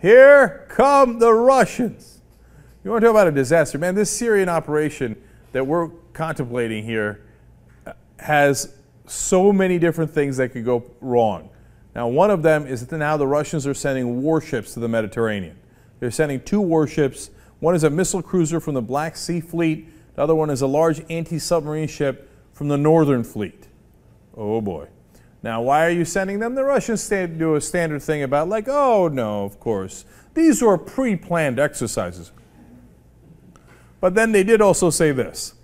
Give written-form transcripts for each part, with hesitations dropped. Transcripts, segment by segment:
Here come the Russians. You want to talk about a disaster? Man, this Syrian operation that we're contemplating here has so many different things that could go wrong. Now, one of them is that now the Russians are sending warships to the Mediterranean. They're sending 2 warships. One is a missile cruiser from the Black Sea Fleet. The other one is a large anti-submarine ship from the Northern Fleet. Oh boy. Now, why are you sending them? The Russians do a standard thing about like, oh no, of course. These were pre-planned exercises. But then they did also say this.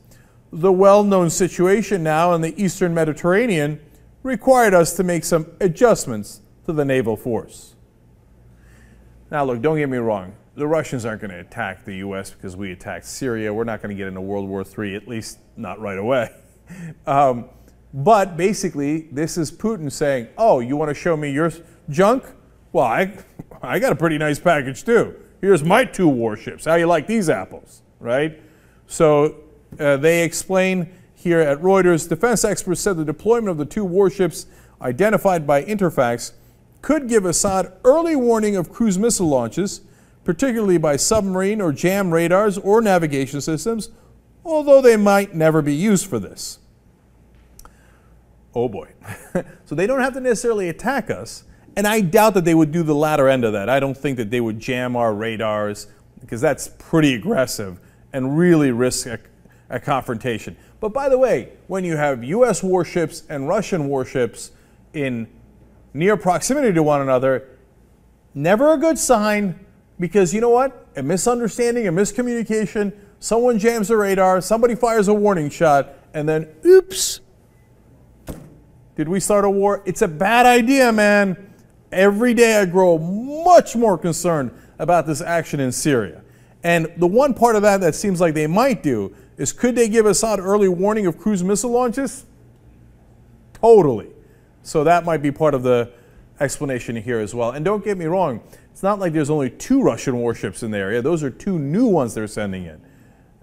The well-known situation now in the Eastern Mediterranean required us to make some adjustments to the naval force. Now look, don't get me wrong. The Russians aren't going to attack the U.S. because we attacked Syria. We're not going to get into World War III, at least not right away. But basically, this is Putin saying, oh, you want to show me your junk? Well, I got a pretty nice package too. Here's my 2 warships. How you like these apples, right? So they explain here at Reuters, defense experts said the deployment of the 2 warships identified by Interfax could give Assad early warning of cruise missile launches, particularly by submarine or jam radars or navigation systems, although they might never be used for this. Oh boy. So they don't have to necessarily attack us, and I doubt that they would do the latter end of that. I don't think that they would jam our radars, because that's pretty aggressive and really risk a confrontation. But by the way, when you have U.S. warships and Russian warships in near proximity to one another, never a good sign, because you know what? A misunderstanding, a miscommunication, someone jams the radar, somebody fires a warning shot, and then, oops, did we start a war? It's a bad idea, man. Every day I grow much more concerned about this action in Syria. And the one part of that seems like they might do is, could they give Assad early warning of cruise missile launches? Totally. So that might be part of the explanation here as well. And don't get me wrong, it's not like there's only 2 Russian warships in the area. Those are 2 new ones they're sending in.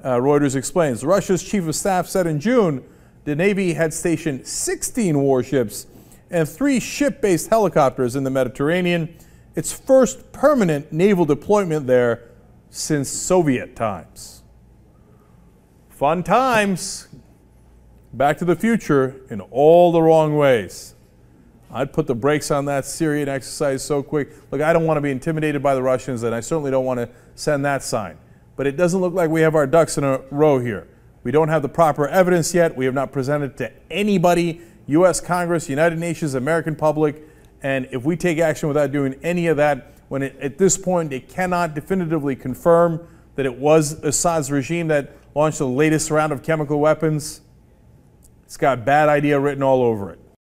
Reuters explains, Russia's chief of staff said in June the Navy had stationed 16 warships and 3 ship-based helicopters in the Mediterranean, its first permanent naval deployment there since Soviet times. Fun times. Back to the future in all the wrong ways. I'd put the brakes on that Syrian exercise so quick. Look, I don't want to be intimidated by the Russians, and I certainly don't want to send that sign. But it doesn't look like we have our ducks in a row here. We don't have the proper evidence yet. We have not presented it to anybody, U.S. Congress, United Nations, American public. And if we take action without doing any of that, when at this point it cannot definitively confirm that it was Assad's regime that launched the latest round of chemical weapons, it's got bad idea written all over it.